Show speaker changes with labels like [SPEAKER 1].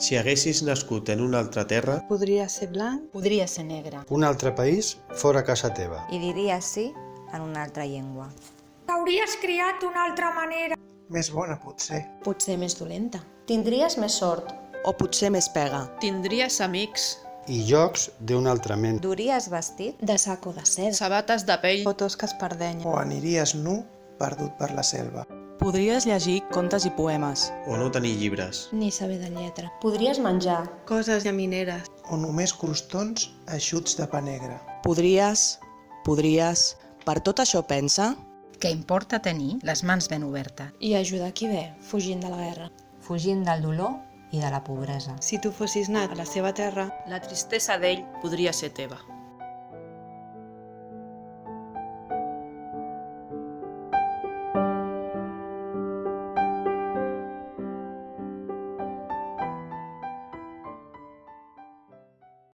[SPEAKER 1] Si haguessis nascut en una altra terra,
[SPEAKER 2] Podria ser blanc.
[SPEAKER 3] Podria ser negre.
[SPEAKER 4] Un altre país fora casa teva.
[SPEAKER 5] I diries sí en una altra llengua.
[SPEAKER 6] T'hauries criat d'una altra manera.
[SPEAKER 7] Més bona, potser.
[SPEAKER 3] Potser més dolenta.
[SPEAKER 8] Tindries més sort.
[SPEAKER 9] O potser més pega.
[SPEAKER 10] Tindries amics.
[SPEAKER 4] I jocs d'una altra ment.
[SPEAKER 5] Duries vestit?
[SPEAKER 3] De sac o de seda.
[SPEAKER 10] Sabates de pell.
[SPEAKER 2] Fotos que es perdenyen.
[SPEAKER 7] O aniries nu, perdut per la selva.
[SPEAKER 9] Podries llegir contes i poemes.
[SPEAKER 1] o no tenir llibres.
[SPEAKER 3] Ni saber de lletra.
[SPEAKER 8] Podries menjar.
[SPEAKER 2] Coses llamineres.
[SPEAKER 7] O només crostons eixuts de pa negre.
[SPEAKER 9] Podries... Per tot això pensa...
[SPEAKER 11] Que importa tenir les mans ben obertes.
[SPEAKER 3] I ajudar qui ve, fugint de la guerra.
[SPEAKER 5] Fugint del dolor i de la pobresa.
[SPEAKER 2] Si tu fossis nat a la seva terra,
[SPEAKER 10] La tristesa d'ell podria ser teva.